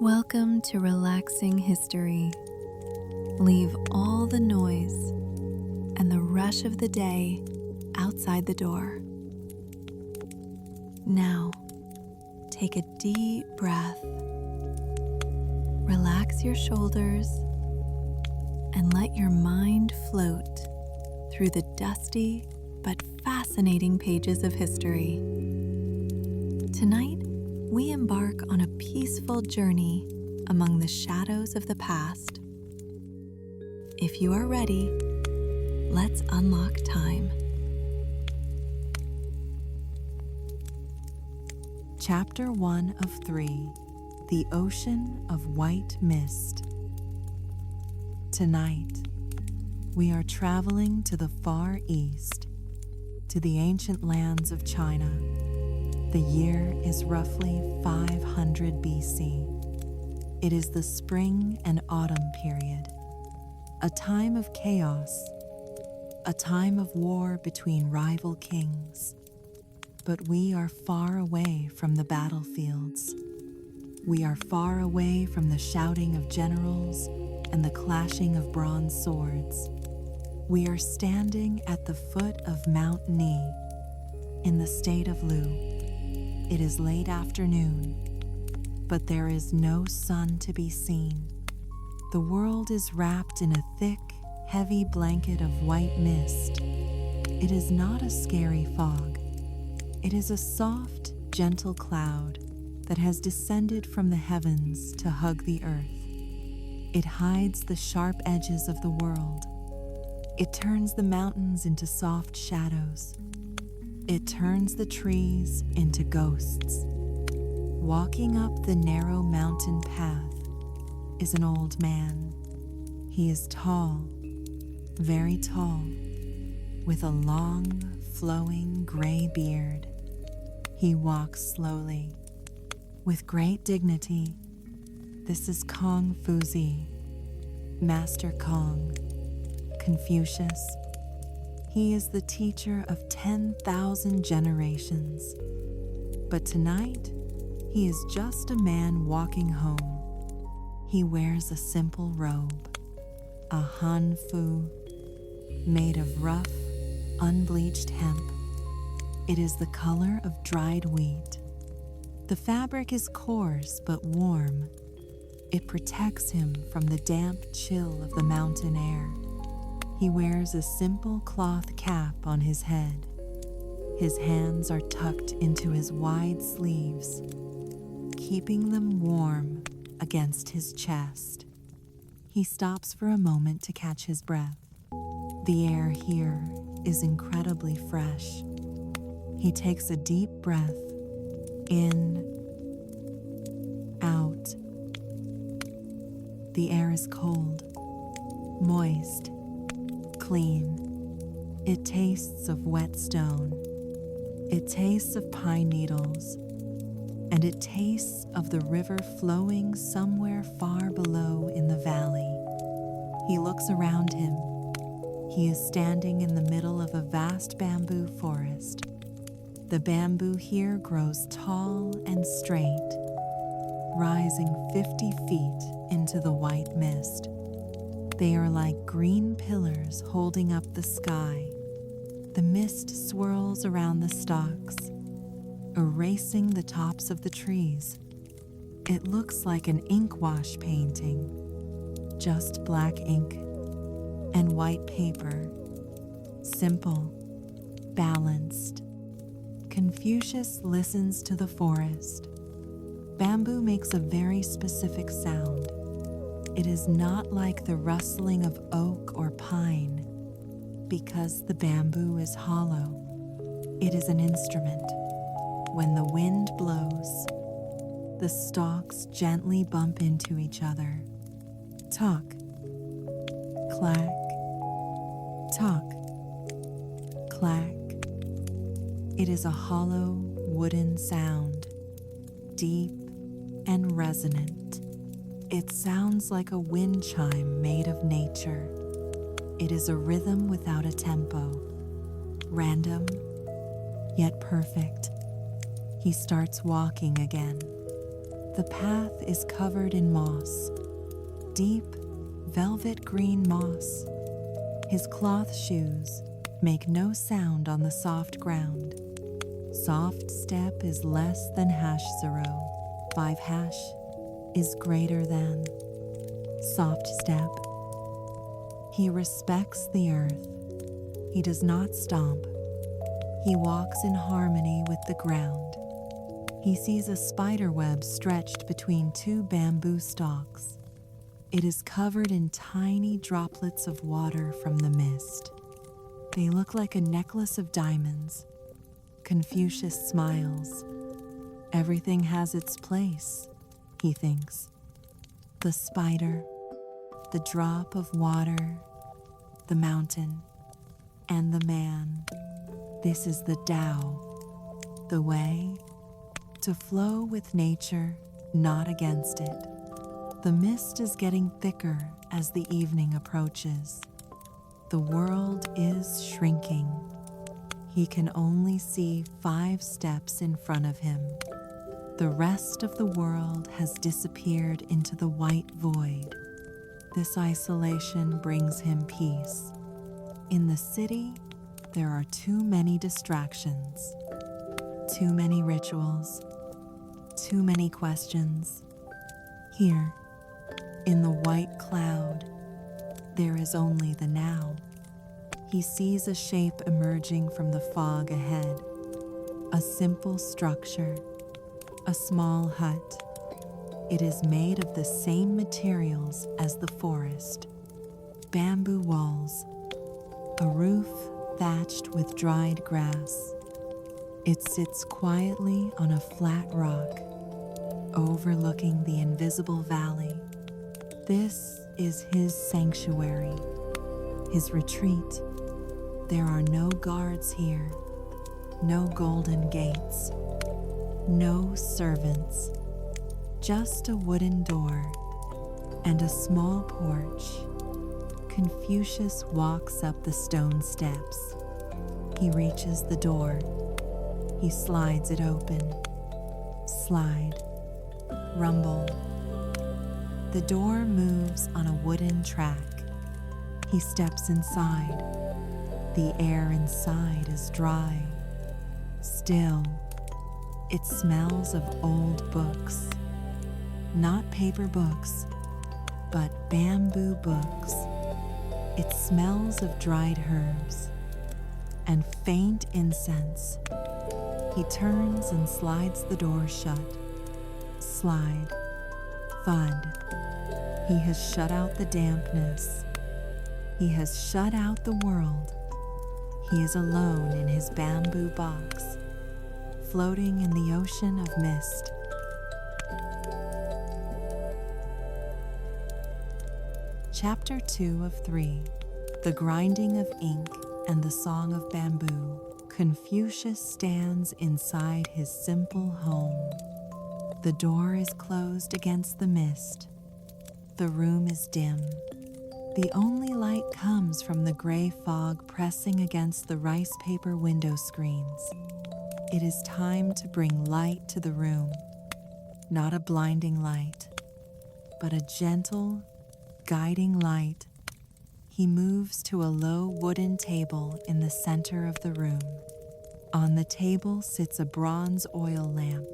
Welcome to Relaxing History. Leave all the noise and the rush of the day outside the door. Now, take a deep breath. Relax your shoulders and let your mind float through the dusty but fascinating pages of history. Tonight, we embark on a peaceful journey among the shadows of the past. If you are ready, let's unlock time. Chapter 1 of 3, The Ocean of White Mist. Tonight, we are traveling to the Far East, to the ancient lands of China. The year is roughly 500 BC. It is the spring and autumn period, a time of chaos, a time of war between rival kings. But we are far away from the battlefields. We are far away from the shouting of generals and the clashing of bronze swords. We are standing at the foot of Mount Ni in the state of Lu. It is late afternoon, but there is no sun to be seen. The world is wrapped in a thick, heavy blanket of white mist. It is not a scary fog. It is a soft, gentle cloud that has descended from the heavens to hug the earth. It hides the sharp edges of the world. It turns the mountains into soft shadows. It turns the trees into ghosts. Walking up the narrow mountain path is an old man. He is tall, very tall, with a long, flowing gray beard. He walks slowly, with great dignity. This is Confucius, Master Kong, Confucius. He is the teacher of 10,000 generations. But tonight, he is just a man walking home. He wears a simple robe, a hanfu, made of rough, unbleached hemp. It is the color of dried wheat. The fabric is coarse but warm. It protects him from the damp chill of the mountain air. He wears a simple cloth cap on his head. His hands are tucked into his wide sleeves, keeping them warm against his chest. He stops for a moment to catch his breath. The air here is incredibly fresh. He takes a deep breath in, out. The air is cold, moist, clean. It tastes of wet stone. It tastes of pine needles. And it tastes of the river flowing somewhere far below in the valley. He looks around him. He is standing in the middle of a vast bamboo forest. The bamboo here grows tall and straight, rising 50 feet into the white mist. They are like green pillars holding up the sky. The mist swirls around the stalks, erasing the tops of the trees. It looks like an ink wash painting, just black ink and white paper, simple, balanced. Confucius listens to the forest. Bamboo makes a very specific sound. It is not like the rustling of oak or pine, because the bamboo is hollow. It is an instrument. When the wind blows, the stalks gently bump into each other. Tok, clack, tok, clack. It is a hollow wooden sound, deep and resonant. It sounds like a wind chime made of nature. It is a rhythm without a tempo, random yet perfect. He starts walking again. The path is covered in moss, deep, velvet green moss. His cloth shoes make no sound on the soft ground. Soft step is less than hash 0. 5 hash is greater than soft step. He respects the earth. He does not stomp. He walks in harmony with the ground. He sees a spider web stretched between 2 bamboo stalks. It is covered in tiny droplets of water from the mist. They look like a necklace of diamonds. Confucius smiles. Everything has its place, he thinks. The spider, the drop of water, the mountain, and the man. This is the Tao, the way to flow with nature, not against it. The mist is getting thicker as the evening approaches. The world is shrinking. He can only see 5 steps in front of him. The rest of the world has disappeared into the white void. This isolation brings him peace. In the city, there are too many distractions, too many rituals, too many questions. Here, in the white cloud, there is only the now. He sees a shape emerging from the fog ahead, a simple structure, a small hut. It is made of the same materials as the forest: bamboo walls, a roof thatched with dried grass. It sits quietly on a flat rock, overlooking the invisible valley. This is his sanctuary, his retreat. There are no guards here, no golden gates, no servants, just a wooden door and a small porch. Confucius walks up the stone steps. He reaches the door. He slides it open. Slide. Rumble. The door moves on a wooden track. He steps inside. The air inside is dry, still. It smells of old books. Not paper books, but bamboo books. It smells of dried herbs and faint incense. He turns and slides the door shut. Slide. Thud. He has shut out the dampness. He has shut out the world. He is alone in his bamboo box, floating in the ocean of mist. Chapter 2 of 3. The grinding of ink and the song of bamboo. Confucius stands inside his simple home. The door is closed against the mist. The room is dim. The only light comes from the gray fog pressing against the rice paper window screens. It is time to bring light to the room. Not a blinding light, but a gentle, guiding light. He moves to a low wooden table in the center of the room. On the table sits a bronze oil lamp.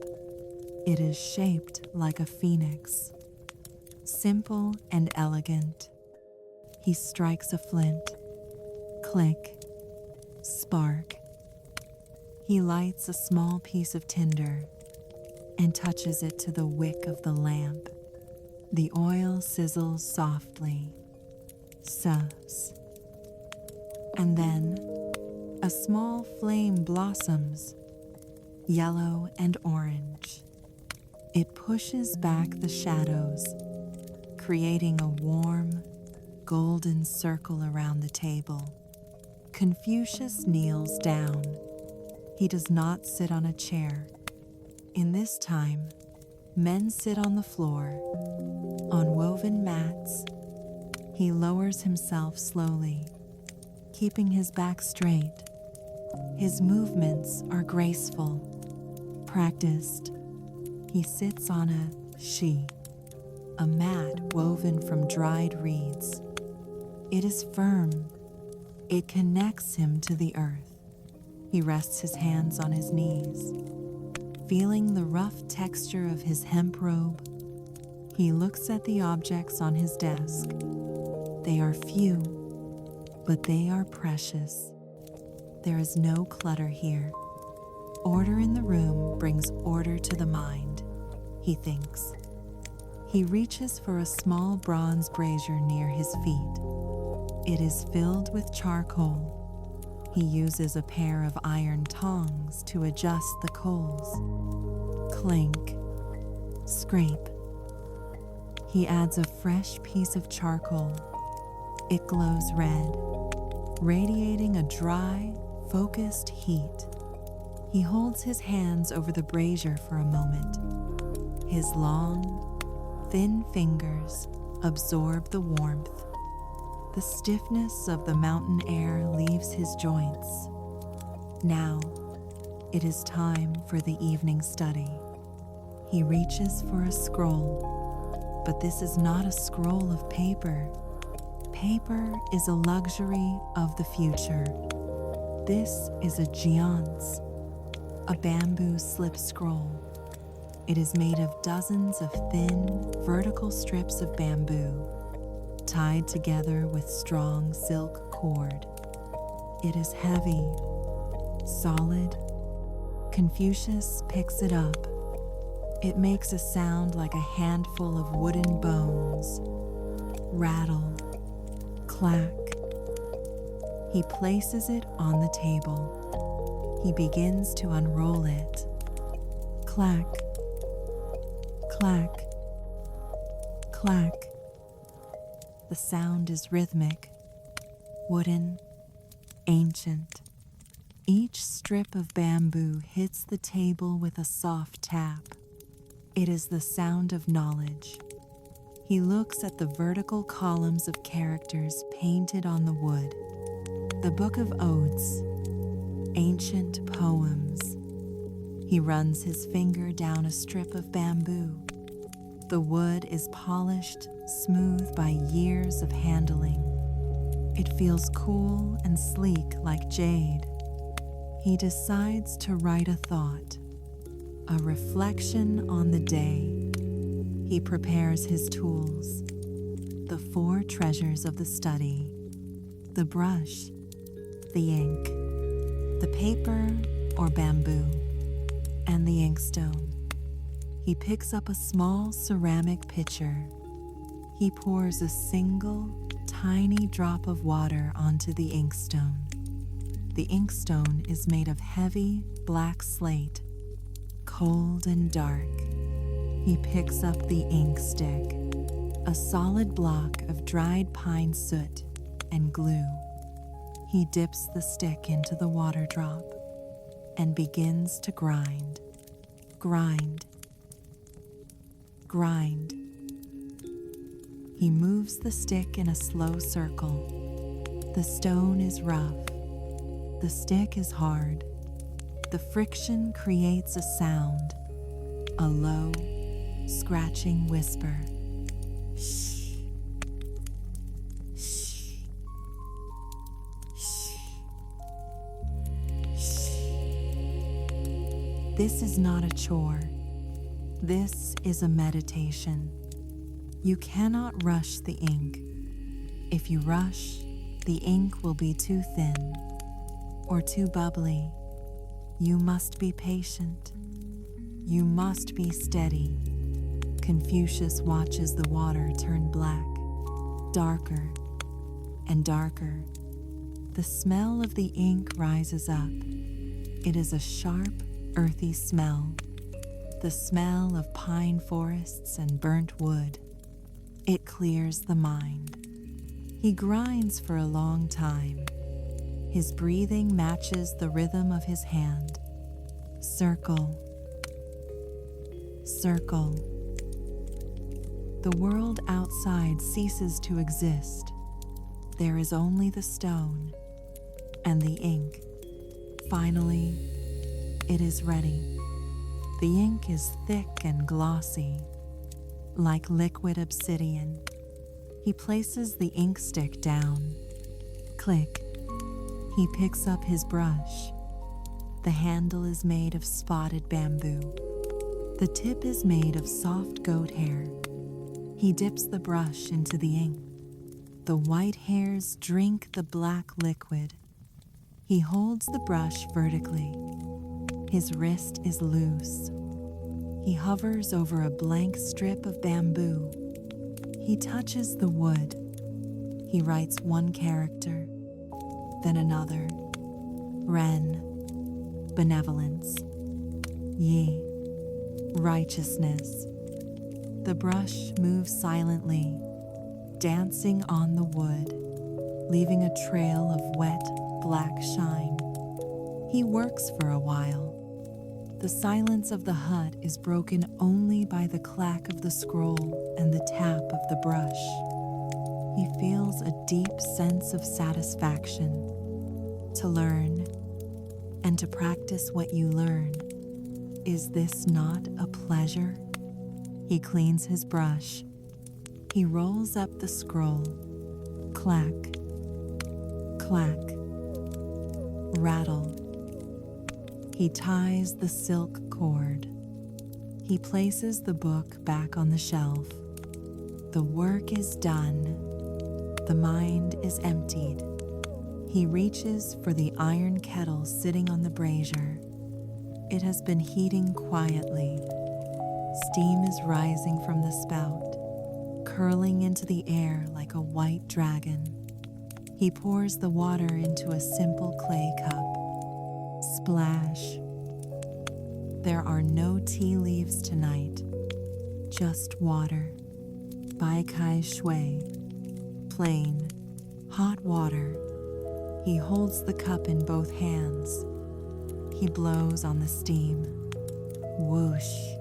It is shaped like a phoenix, simple and elegant. He strikes a flint. Click. Spark. He lights a small piece of tinder and touches it to the wick of the lamp. The oil sizzles softly. Suss. And then a small flame blossoms, yellow and orange. It pushes back the shadows, creating a warm, golden circle around the table. Confucius kneels down. He does not sit on a chair. In this time, men sit on the floor, on woven mats. He lowers himself slowly, keeping his back straight. His movements are graceful, practiced. He sits on a Shi, a mat woven from dried reeds. It is firm. It connects him to the earth. He rests his hands on his knees, feeling the rough texture of his hemp robe. He looks at the objects on his desk. They are few, but they are precious. There is no clutter here. Order in the room brings order to the mind, he thinks. He reaches for a small bronze brazier near his feet. It is filled with charcoal. He uses a pair of iron tongs to adjust the coals. Clink, scrape. He adds a fresh piece of charcoal. It glows red, radiating a dry, focused heat. He holds his hands over the brazier for a moment. His long, thin fingers absorb the warmth. The stiffness of the mountain air leaves his joints. Now, it is time for the evening study. He reaches for a scroll, but this is not a scroll of paper. Paper is a luxury of the future. This is a jiance, a bamboo slip scroll. It is made of dozens of thin, vertical strips of bamboo, tied together with strong silk cord. It is heavy, solid. Confucius picks it up. It makes a sound like a handful of wooden bones. Rattle, clack. He places it on the table. He begins to unroll it. Clack, clack, clack. The sound is rhythmic, wooden, ancient. Each strip of bamboo hits the table with a soft tap. It is the sound of knowledge. He looks at the vertical columns of characters painted on the wood. The Book of Odes, ancient poems. He runs his finger down a strip of bamboo. The wood is polished, smooth by years of handling. It feels cool and sleek like jade. He decides to write a thought, a reflection on the day. He prepares his tools, the 4 treasures of the study: the brush, the ink, the paper or bamboo, and the inkstone. He picks up a small ceramic pitcher. He pours a single, tiny drop of water onto the inkstone. The inkstone is made of heavy, black slate, cold and dark. He picks up the ink stick, a solid block of dried pine soot and glue. He dips the stick into the water drop and begins to grind, grind, grind. He moves the stick in a slow circle. The stone is rough. The stick is hard. The friction creates a sound, a low, scratching whisper. Shh, shh, shh, shh. This is not a chore. This is a meditation. You cannot rush the ink. If you rush, the ink will be too thin or too bubbly. You must be patient. You must be steady. Confucius watches the water turn black, darker and darker. The smell of the ink rises up. It is a sharp, earthy smell, the smell of pine forests and burnt wood. It clears the mind. He grinds for a long time. His breathing matches the rhythm of his hand. Circle, circle. The world outside ceases to exist. There is only the stone and the ink. Finally, it is ready. The ink is thick and glossy. like liquid obsidian. He places the ink stick down. Click. He picks up his brush. The handle is made of spotted bamboo. The tip is made of soft goat hair. He dips the brush into the ink. The white hairs drink the black liquid. He holds the brush vertically. His wrist is loose. He hovers over a blank strip of bamboo. He touches the wood. He writes one character, then another. Ren, benevolence. Yi, righteousness. The brush moves silently, dancing on the wood, leaving a trail of wet, black shine. He works for a while. The silence of the hut is broken only by the clack of the scroll and the tap of the brush. He feels a deep sense of satisfaction. To learn and to practice what you learn. Is this not a pleasure? He cleans his brush. He rolls up the scroll. Clack, clack, rattle. He ties the silk cord. He places the book back on the shelf. The work is done. The mind is emptied. He reaches for the iron kettle sitting on the brazier. It has been heating quietly. Steam is rising from the spout, curling into the air like a white dragon. He pours the water into a simple clay cup. Splash. There are no tea leaves tonight, just water. Bai Kai Shui. Plain, hot water. He holds the cup in both hands. He blows on the steam. Whoosh.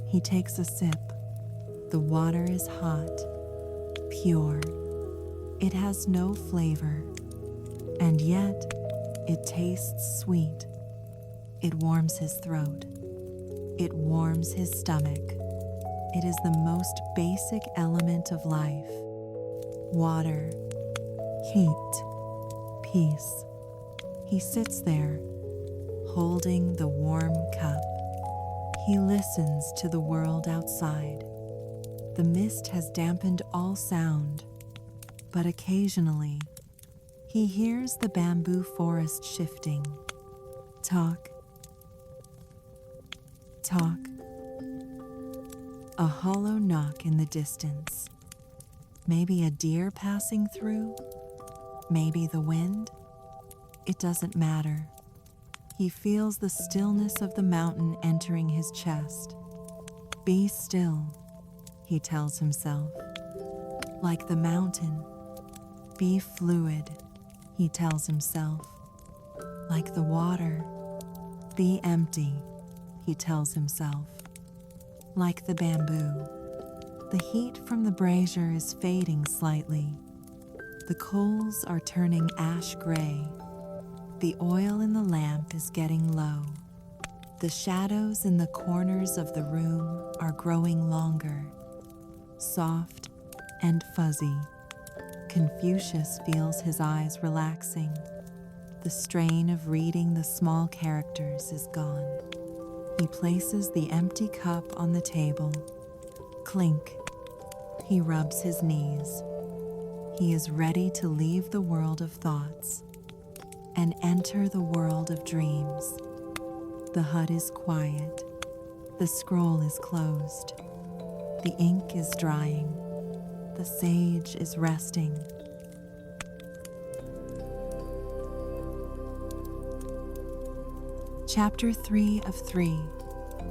He takes a sip. The water is hot, pure. It has no flavor, and yet it tastes sweet. It warms his throat. It warms his stomach. It is the most basic element of life. Water, heat, peace. He sits there, holding the warm cup. He listens to the world outside. The mist has dampened all sound, but occasionally he hears the bamboo forest shifting. Tok, tok. A hollow knock in the distance. Maybe a deer passing through? Maybe the wind? It doesn't matter. He feels the stillness of the mountain entering his chest. Be still, he tells himself. Like the mountain. Be fluid, he tells himself. Like the water. Be empty, he tells himself. Like the bamboo. The heat from the brazier is fading slightly. The coals are turning ash gray. The oil in the lamp is getting low. The shadows in the corners of the room are growing longer, soft and fuzzy. Confucius feels his eyes relaxing. The strain of reading the small characters is gone. He places the empty cup on the table. Clink. He rubs his knees. He is ready to leave the world of thoughts and enter the world of dreams. The hut is quiet. The scroll is closed. The ink is drying. The sage is resting. Chapter 3 of 3.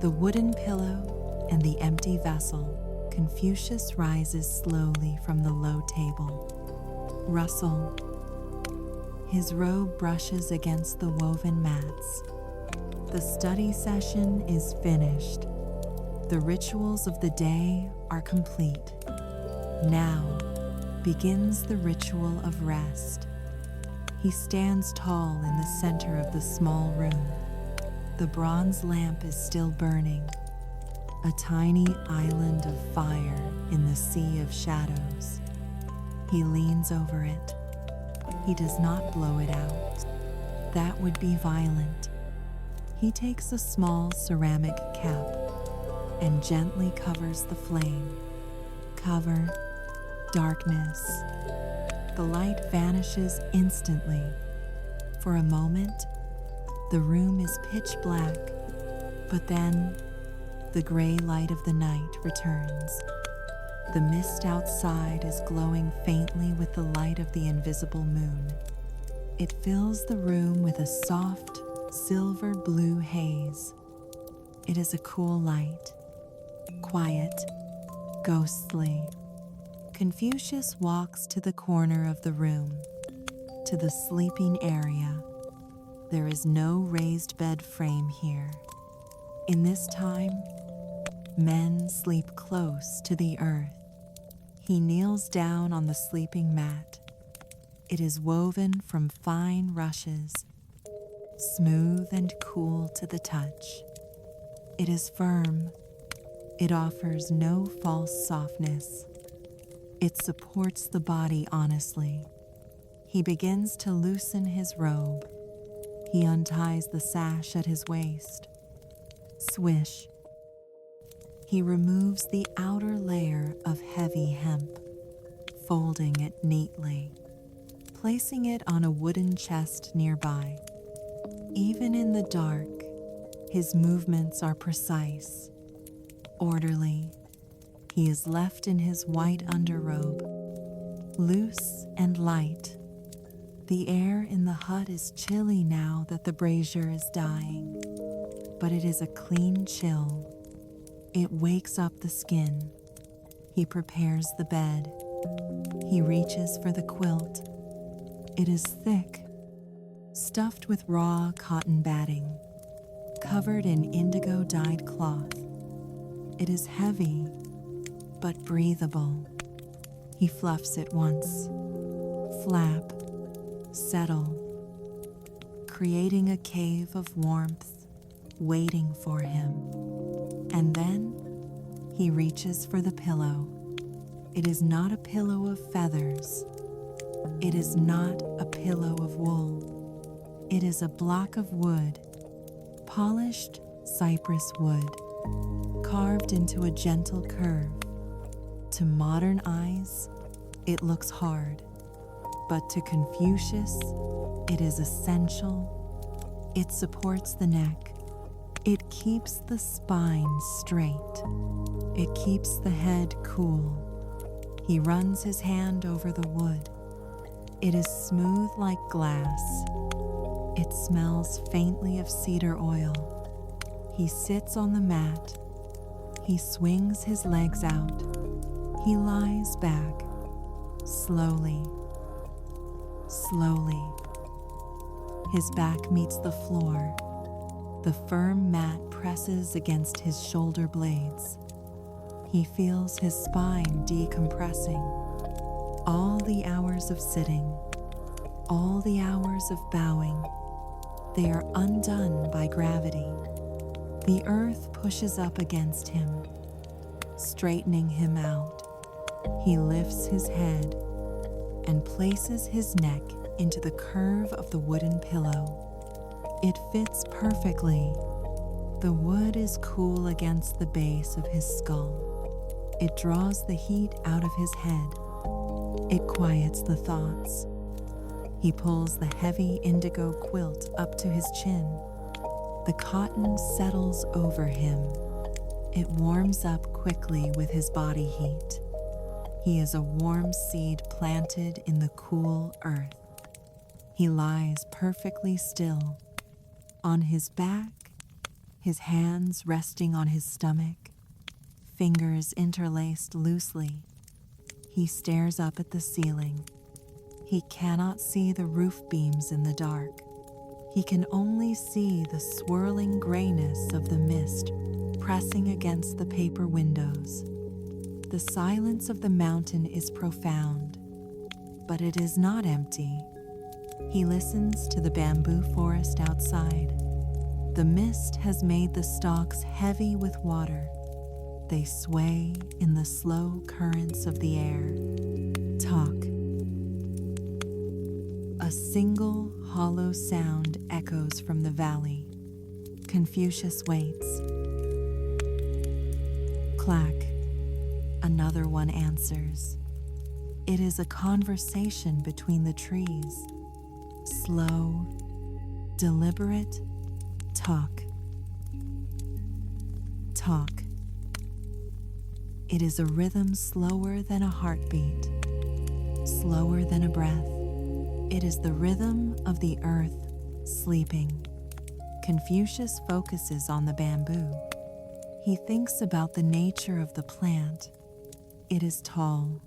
The Wooden Pillow and the Empty Vessel. Confucius rises slowly from the low table. Rustle. His robe brushes against the woven mats. The study session is finished. The rituals of the day are complete. Now begins the ritual of rest. He stands tall in the center of the small room. The bronze lamp is still burning. a tiny island of fire in the sea of shadows. He leans over it. He does not blow it out. That would be violent. He takes a small ceramic cap and gently covers the flame. Cover, darkness. The light vanishes instantly. For a moment, the room is pitch black, but then the gray light of the night returns. The mist outside is glowing faintly with the light of the invisible moon. It fills the room with a soft, silver blue haze. It is a cool light, quiet, ghostly. Confucius walks to the corner of the room, to the sleeping area. There is no raised bed frame here. In this time, men sleep close to the earth. He kneels down on the sleeping mat. It is woven from fine rushes, smooth and cool to the touch. It is firm. It offers no false softness. It supports the body honestly. He begins to loosen his robe. He unties the sash at his waist. Swish. He removes the outer layer of heavy hemp, folding it neatly, placing it on a wooden chest nearby. Even in the dark, his movements are precise, orderly. He is left in his white underrobe, loose and light. The air in the hut is chilly now that the brazier is dying, but it is a clean chill. It wakes up the skin. He prepares the bed. He reaches for the quilt. It is thick, stuffed with raw cotton batting, covered in indigo-dyed cloth. It is heavy, but breathable. He fluffs it once. Flap, settle, creating a cave of warmth waiting for him. And then he reaches for the pillow. It is not a pillow of feathers. It is not a pillow of wool. It is a block of wood, polished cypress wood, carved into a gentle curve. To modern eyes, it looks hard, but to Confucius, it is essential. It supports the neck. It keeps the spine straight. It keeps the head cool. He runs his hand over the wood. It is smooth like glass. It smells faintly of cedar oil. He sits on the mat. He swings his legs out. He lies back, slowly, slowly. His back meets the floor. The firm mat presses against his shoulder blades. He feels his spine decompressing. All the hours of sitting, all the hours of bowing, they are undone by gravity. The earth pushes up against him, straightening him out. He lifts his head and places his neck into the curve of the wooden pillow. It fits perfectly. The wood is cool against the base of his skull. It draws the heat out of his head. It quiets the thoughts. He pulls the heavy indigo quilt up to his chin. The cotton settles over him. It warms up quickly with his body heat. He is a warm seed planted in the cool earth. He lies perfectly still. On his back, his hands resting on his stomach, fingers interlaced loosely. He stares up at the ceiling. He cannot see the roof beams in the dark. He can only see the swirling grayness of the mist pressing against the paper windows. The silence of the mountain is profound, but it is not empty. He listens to the bamboo forest outside. The mist has made the stalks heavy with water. They sway in the slow currents of the air. Tok. A single hollow sound echoes from the valley. Confucius waits. Clack. Another one answers. It is a conversation between the trees. Slow, deliberate talk. Talk. It is a rhythm slower than a heartbeat, slower than a breath. It is the rhythm of the earth sleeping. Confucius focuses on the bamboo. He thinks about the nature of the plant. It is tall.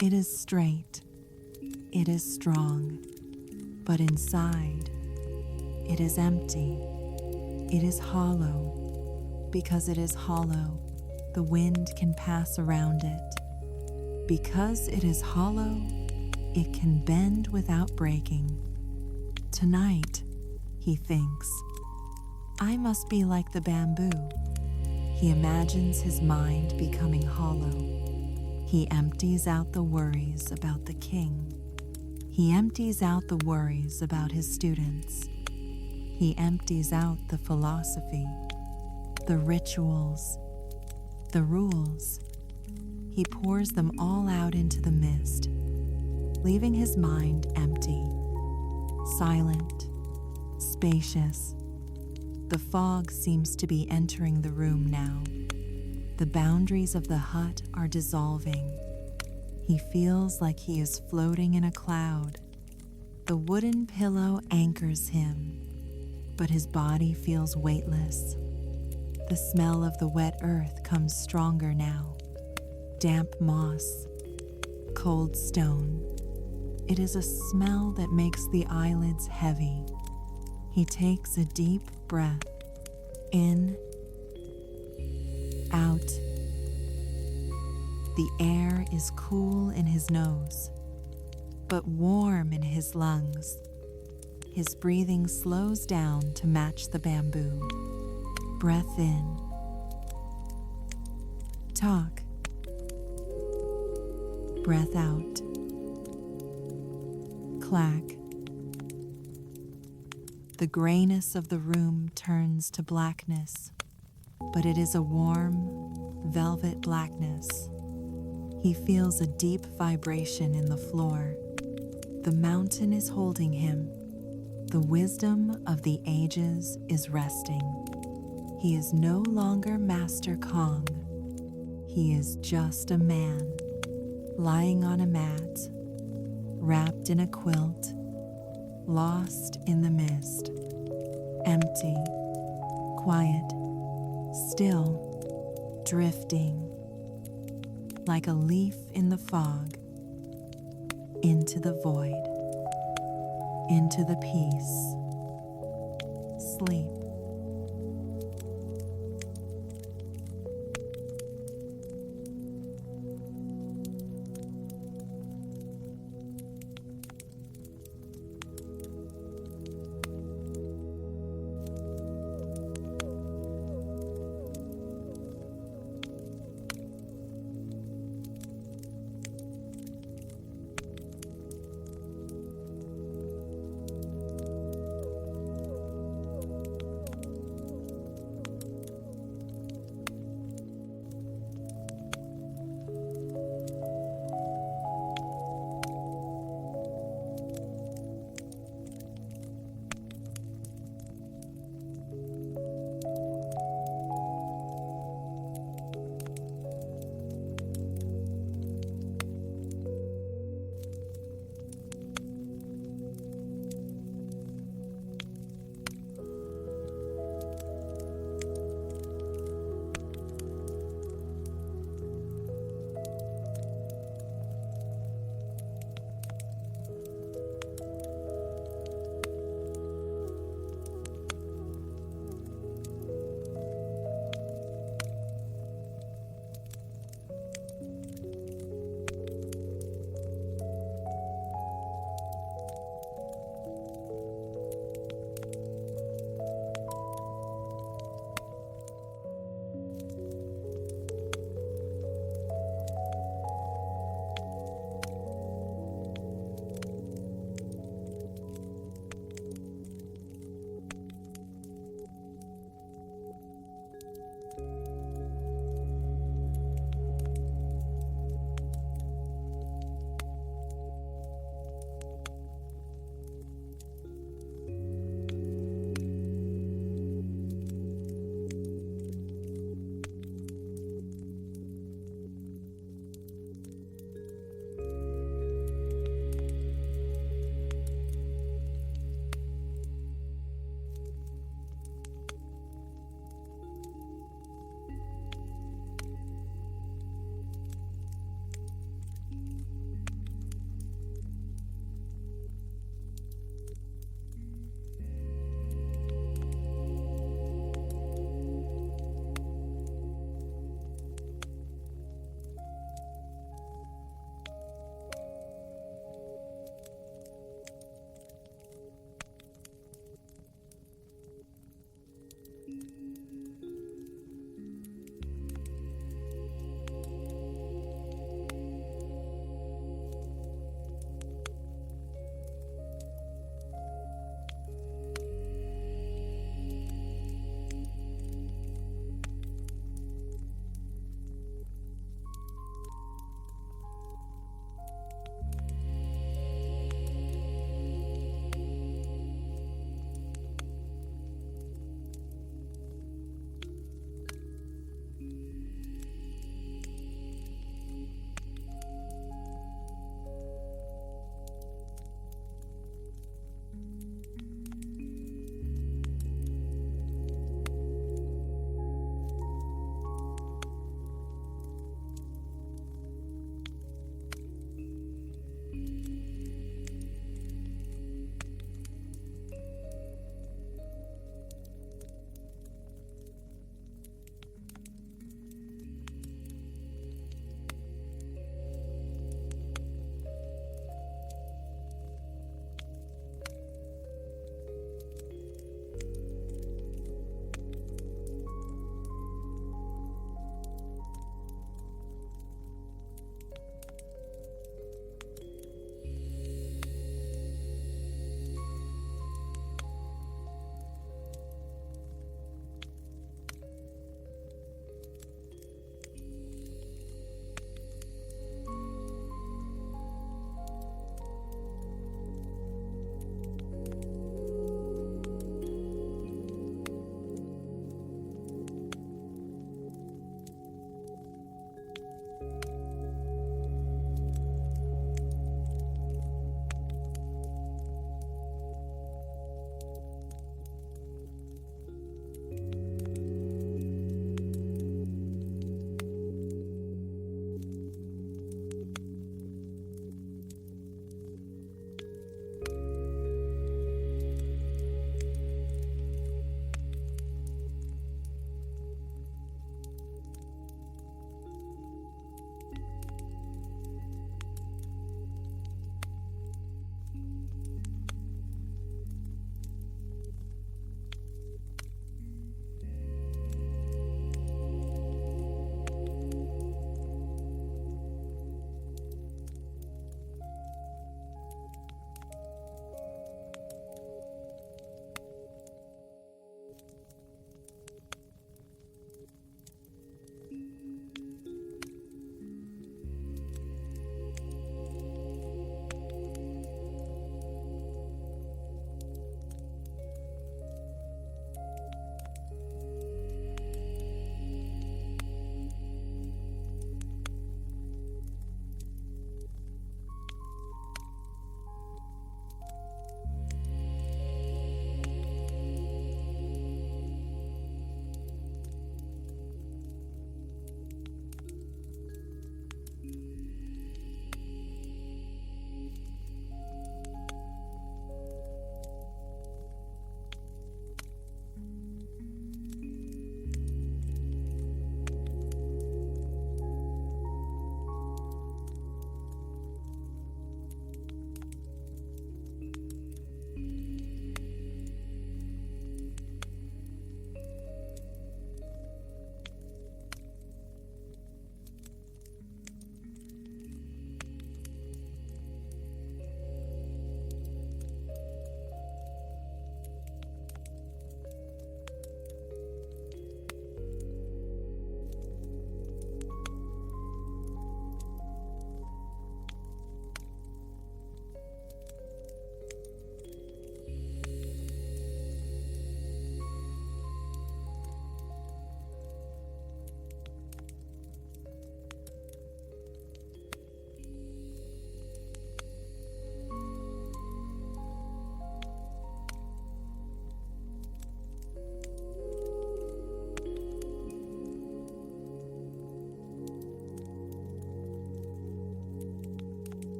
It is straight. It is strong. But inside, it is empty. It is hollow. Because it is hollow, the wind can pass around it. Because it is hollow, it can bend without breaking. Tonight, he thinks, I must be like the bamboo. He imagines his mind becoming hollow. He empties out the worries about the king. He empties out the worries about his students. He empties out the philosophy, the rituals, the rules. He pours them all out into the mist, leaving his mind empty, silent, spacious. The fog seems to be entering the room now. The boundaries of the hut are dissolving. He feels like he is floating in a cloud. The wooden pillow anchors him, but his body feels weightless. The smell of the wet earth comes stronger now. Damp moss, cold stone. It is a smell that makes the eyelids heavy. He takes a deep breath. In, out. The air is cool in his nose, but warm in his lungs. His breathing slows down to match the bamboo. Breath in. Talk. Breath out. Clack. The grayness of the room turns to blackness, but it is a warm, velvet blackness. He feels a deep vibration in the floor. The mountain is holding him. The wisdom of the ages is resting. He is no longer Master Kong. He is just a man, lying on a mat, wrapped in a quilt, lost in the mist, empty, quiet, still, drifting, like a leaf in the fog, into the void, into the peace. Sleep.